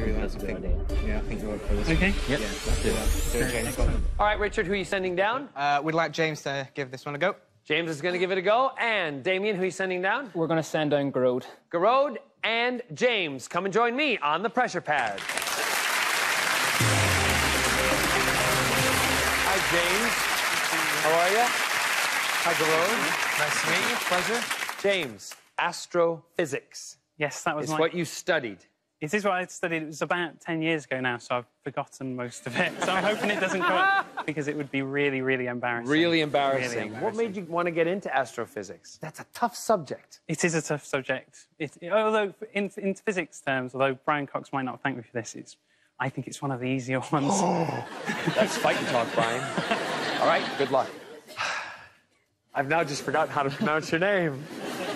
really That's a good idea. Yeah, I think we'll go for this one. Okay. Yep. Yeah, let's do that. Do it, James. Go on. All right, Richard, who are you sending down? We'd like James to give this one a go. James is going to give it a go. And Damien, who are you sending down? We're going to send down Garode. Garode and James. Come and join me on the pressure pad. Hi, James. How are you? Hi, Garode. Nice to meet you. Pleasure. James, astrophysics Yes, that was is what you studied. It is what I studied. It was about 10 years ago now, so I've forgotten most of it. So I'm hoping it doesn't come up because it would be really, really embarrassing. Really embarrassing. Really embarrassing. What made you want to get into astrophysics? That's a tough subject. It is a tough subject. Although, in physics terms, although Brian Cox might not thank me for this, I think it's one of the easier ones. That's fighting talk, Brian. All right, good luck. I've now just forgotten how to pronounce your name.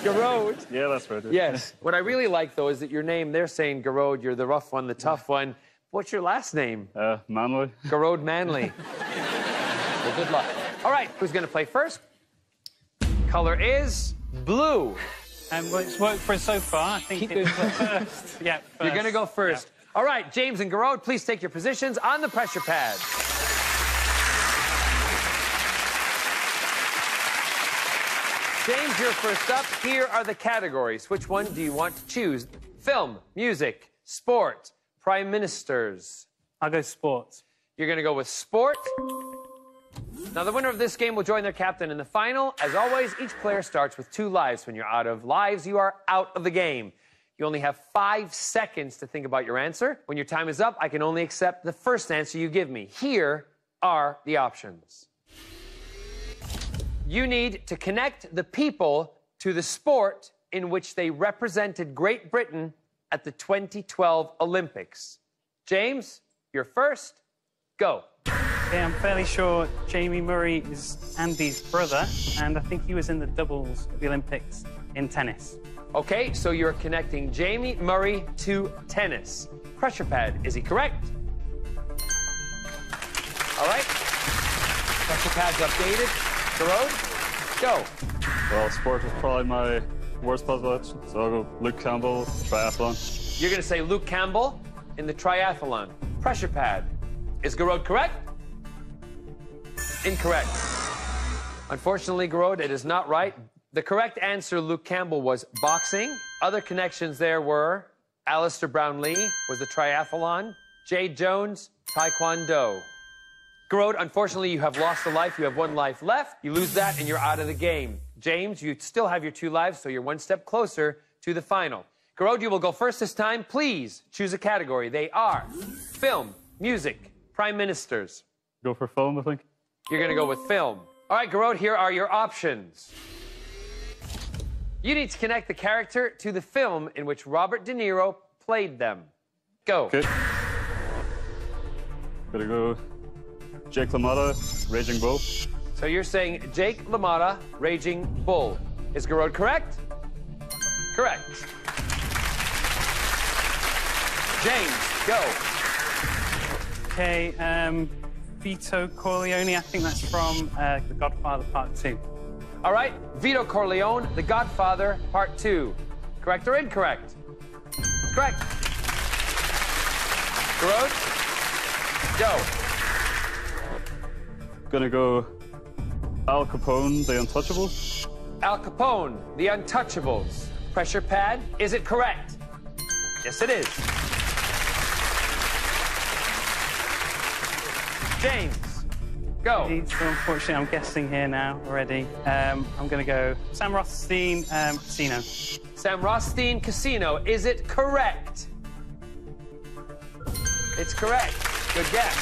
Garode. Yeah, that's right. Yes. What I really like, though, is that your name, they're saying Garode, you're the rough one, the tough one. What's your last name? Manly. Garode Manley. Well, good luck. All right, who's going to play first? Color is blue. Well, it's worked for us so far. I think Keep doing first. Yeah, first. You're going to go first. Yeah. All right, James and Garode, please take your positions on the pressure pad. James, you're first up. Here are the categories. Which one do you want to choose? Film, music, sport, prime ministers. I'll go sports. You're going to go with sport. Now, the winner of this game will join their captain in the final. As always, each player starts with 2 lives. When you're out of lives, you are out of the game. You only have 5 seconds to think about your answer. When your time is up, I can only accept the first answer you give me. Here are the options. You need to connect the people to the sport in which they represented Great Britain at the 2012 Olympics. James, you're first. Go. Yeah, I'm fairly sure Jamie Murray is Andy's brother, and I think he was in the doubles at the Olympics in tennis. Okay, so you're connecting Jamie Murray to tennis. Pressure pad, is he correct? All right. Pressure pad's updated. Garode, go. Well, sport is probably my worst puzzle option, so I'll go Luke Campbell, triathlon. You're going to say Luke Campbell in the triathlon. Pressure pad. Is Garode correct? Incorrect. Unfortunately, Garode, it is not right. The correct answer, Luke Campbell, was boxing. Other connections there were Alistair Brownlee was the triathlon, Jade Jones, taekwondo. Garode, unfortunately, you have lost a life. You have 1 life left. You lose that, and you're out of the game. James, you still have your 2 lives, so you're 1 step closer to the final. Garode, you will go first this time. Please choose a category. They are film, music, prime ministers. Go for film, I think. You're going to go with film. All right, Garode, here are your options. You need to connect the character to the film in which Robert De Niro played them. Go. Okay. Gonna go Jake LaMotta, Raging Bull. So you're saying Jake LaMotta, Raging Bull. Is Garode correct? Correct. James, go. Okay, Vito Corleone, I think that's from The Godfather Part 2. All right, Vito Corleone, The Godfather, Part 2. Correct or incorrect? Correct. Garode, go. Gonna go Al Capone, The Untouchables. Al Capone, The Untouchables. Pressure pad, is it correct? Yes, it is. James, go. So unfortunately, I'm guessing here now already. I'm going to go Sam Rothstein, Casino. Sam Rothstein, Casino. Is it correct? It's correct. Good guess.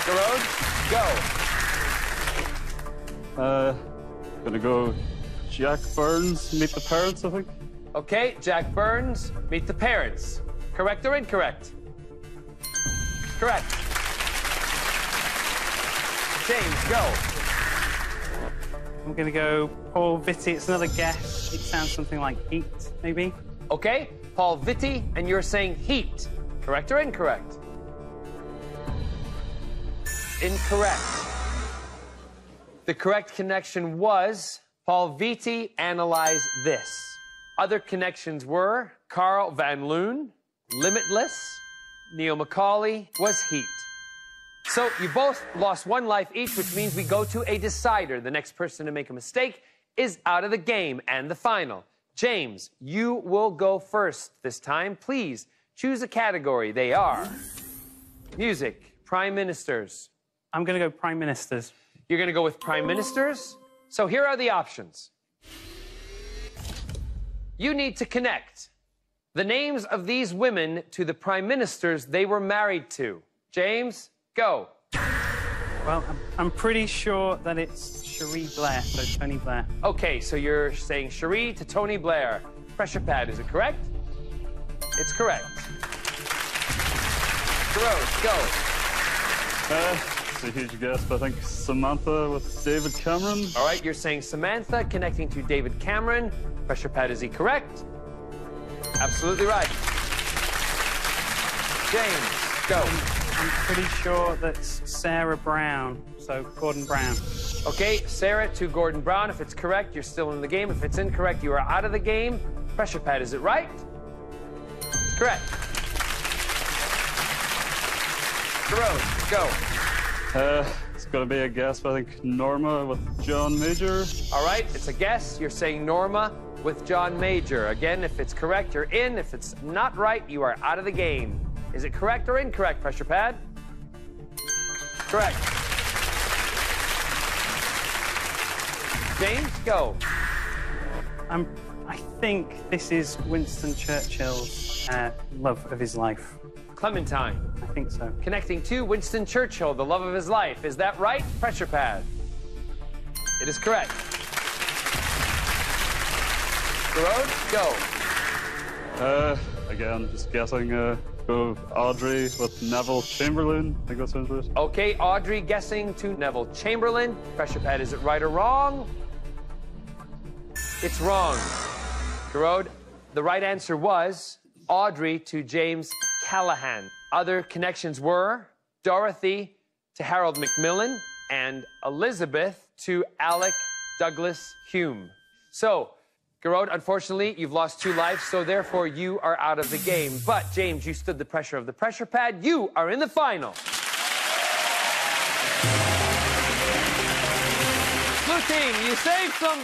Garode, go. Gonna go Jack Burns, Meet the Parents, I think. Okay, Jack Burns, Meet the Parents. Correct or incorrect? Correct. James, go. I'm going to go Paul Vitti. It's another guess. It sounds something like Heat, maybe. Okay, Paul Vitti, and you're saying Heat. Correct or incorrect? Incorrect. The correct connection was Paul Vitti, Analyze This. Other connections were Carl Van Loon, Limitless. Neil Macaulay was Heat. So you both lost 1 life each, which means we go to a decider. The next person to make a mistake is out of the game and the final. James, you will go first this time. Please choose a category. They are music, prime ministers. I'm going to go prime ministers. You're going to go with prime ministers? So here are the options. You need to connect the names of these women to the prime ministers they were married to. James, go. Well, I'm pretty sure that it's Cherie Blair, so Tony Blair. Okay, so you're saying Cherie to Tony Blair. Pressure pad, is it correct? It's correct. Rose, go. It's a huge guess, but I think Samantha with David Cameron. All right, you're saying Samantha connecting to David Cameron. Pressure pad, is he correct? Absolutely right. James, go. I'm pretty sure that's Sarah Brown, so Gordon Brown. Okay, Sarah to Gordon Brown. If it's correct, you're still in the game. If it's incorrect, you are out of the game. Pressure pad, is it right? It's correct. Rose, go. It's going to be a guess, but I think Norma with John Major. All right, it's a guess. You're saying Norma with John Major. Again, if it's correct, you're in. If it's not right, you are out of the game. Is it correct or incorrect, pressure pad? Correct. James, go. I think this is Winston Churchill's love of his life. Clementine. I think so. Connecting to Winston Churchill, the love of his life. Is that right? Pressure pad. It is correct. Road, go. Again, just guessing. Go with Audrey with Neville Chamberlain. I think that sounds right. Okay, Audrey guessing to Neville Chamberlain. Pressure pad, is it right or wrong? It's wrong. Garode, the right answer was Audrey to James Callahan. Other connections were Dorothy to Harold Macmillan and Elizabeth to Alec Douglas Hume. So, Garode, unfortunately, you've lost 2 lives, so therefore you are out of the game. But, James, you stood the pressure of the pressure pad. You are in the final. Blue team, you saved somebody.